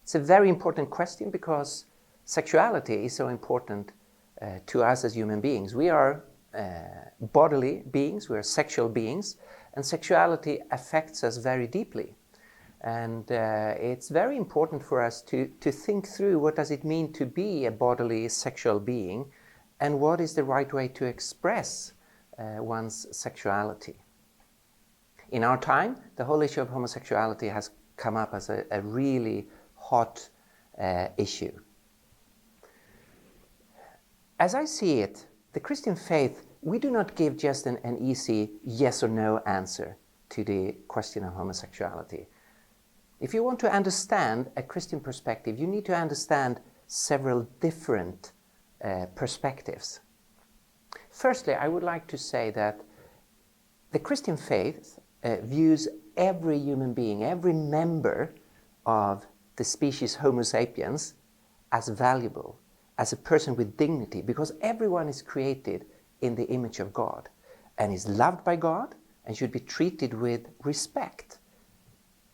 It's a very important question because sexuality is so important to us as human beings. We are bodily beings, we are sexual beings, and sexuality affects us very deeply. And it's very important for us to think through what does it mean to be a bodily sexual being and what is the right way to express one's sexuality. In our time, the whole issue of homosexuality has come up as a really hot issue. As I see it, the Christian faith, we do not give just an easy yes or no answer to the question of homosexuality. If you want to understand a Christian perspective, you need to understand several different perspectives. Firstly, I would like to say that the Christian faith views every human being, every member of the species Homo sapiens as valuable, as a person with dignity, because everyone is created in the image of God and is loved by God and should be treated with respect.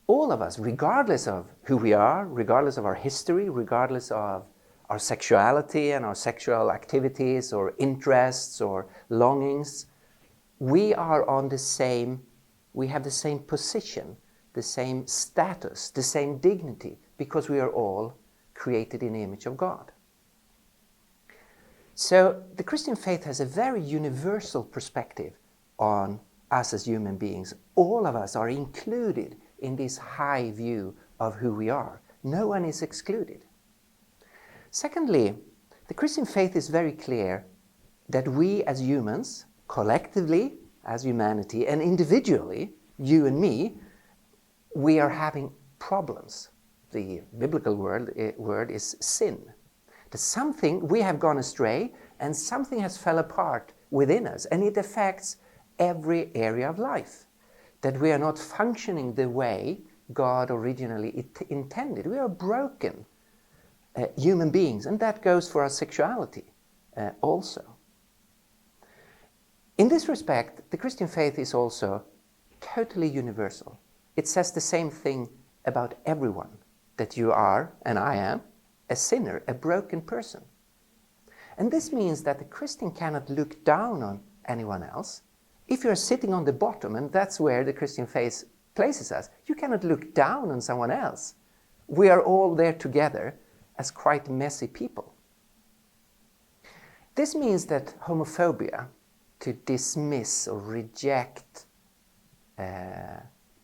All of us, regardless of who we are, regardless of our history, regardless of our sexuality and our sexual activities or interests or longings, we are on the same, we have the same position, the same status, the same dignity, because we are all created in the image of God. So the Christian faith has a very universal perspective on us as human beings. All of us are included in this high view of who we are. No one is excluded. Secondly, the Christian faith is very clear that we as humans, collectively as humanity and individually, you and me, we are having problems. The biblical word is sin. That something, we have gone astray and something has fell apart within us, and it affects every area of life. That we are not functioning the way God originally intended. We are broken human beings, and that goes for our sexuality also. In this respect, the Christian faith is also totally universal. It says the same thing about everyone, that you are, and I am, a sinner, a broken person. And this means that the Christian cannot look down on anyone else. If you're sitting on the bottom, and that's where the Christian faith places us, you cannot look down on someone else. We are all there together as quite messy people. This means that homophobia, to dismiss or reject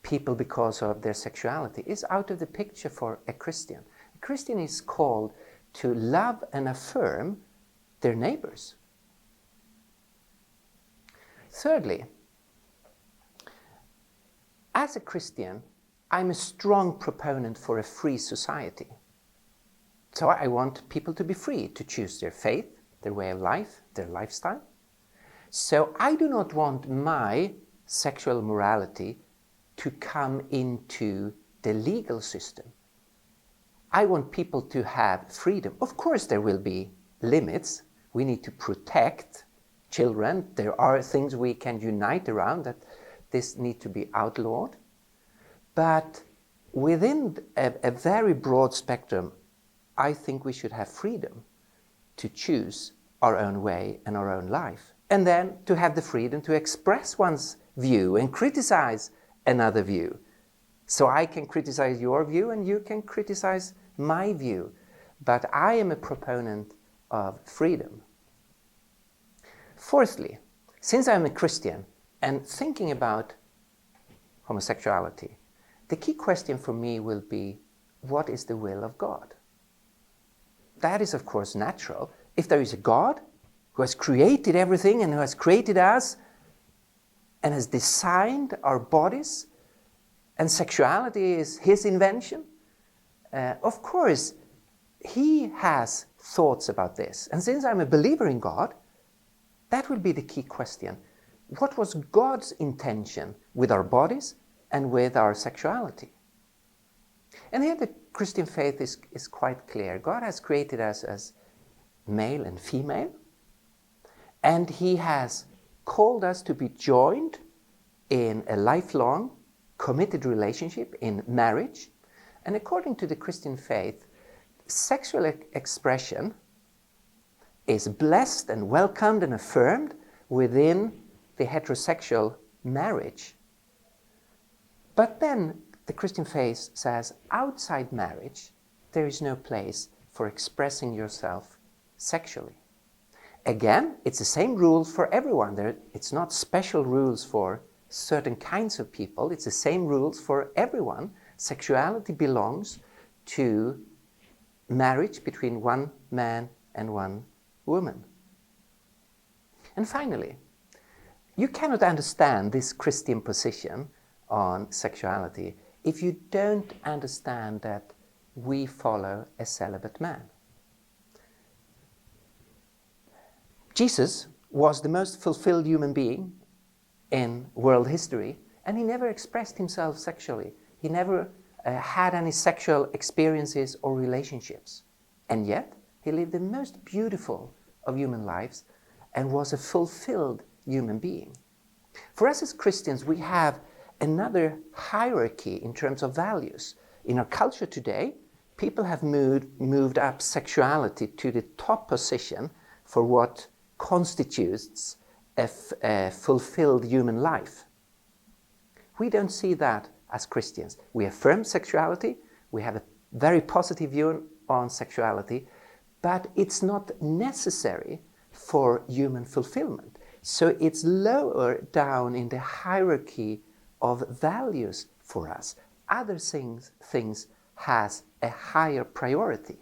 people because of their sexuality, is out of the picture for a Christian. A Christian is called to love and affirm their neighbors. Thirdly, as a Christian, I'm a strong proponent for a free society. So I want people to be free to choose their faith, their way of life, their lifestyle. So I do not want my sexual morality to come into the legal system. I want people to have freedom. Of course there will be limits. We need to protect children. There are things we can unite around, that this need to be outlawed. But within a very broad spectrum, I think we should have freedom to choose our own way and our own life. And then to have the freedom to express one's view and criticize another view. So I can criticize your view and you can criticize my view. But I am a proponent of freedom. Fourthly, since I'm a Christian and thinking about homosexuality, the key question for me will be, what is the will of God? That is, of course, natural. If there is a God who has created everything and who has created us and has designed our bodies, and sexuality is his invention, of course, he has thoughts about this. And since I'm a believer in God, that will be the key question. What was God's intention with our bodies and with our sexuality? And here the Christian faith is quite clear. God has created us as male and female, and he has called us to be joined in a lifelong, committed relationship in marriage, And according to the Christian faith, sexual expression is blessed and welcomed and affirmed within the heterosexual marriage. But then the Christian faith says outside marriage there is no place for expressing yourself sexually. Again, it's the same rules for everyone. It's not special rules for certain kinds of people. It's the same rules for everyone. Sexuality belongs to marriage between one man and one woman. And finally, you cannot understand this Christian position on sexuality if you don't understand that we follow a celibate man. Jesus was the most fulfilled human being in world history, and he never expressed himself sexually. He never had any sexual experiences or relationships. And yet, he lived the most beautiful of human lives and was a fulfilled human being. For us as Christians, we have another hierarchy in terms of values. In our culture today, people have moved up sexuality to the top position for what constitutes a fulfilled human life. We don't see that as Christians. We affirm sexuality, we have a very positive view on sexuality, but it's not necessary for human fulfillment. So it's lower down in the hierarchy of values for us. Other things has a higher priority.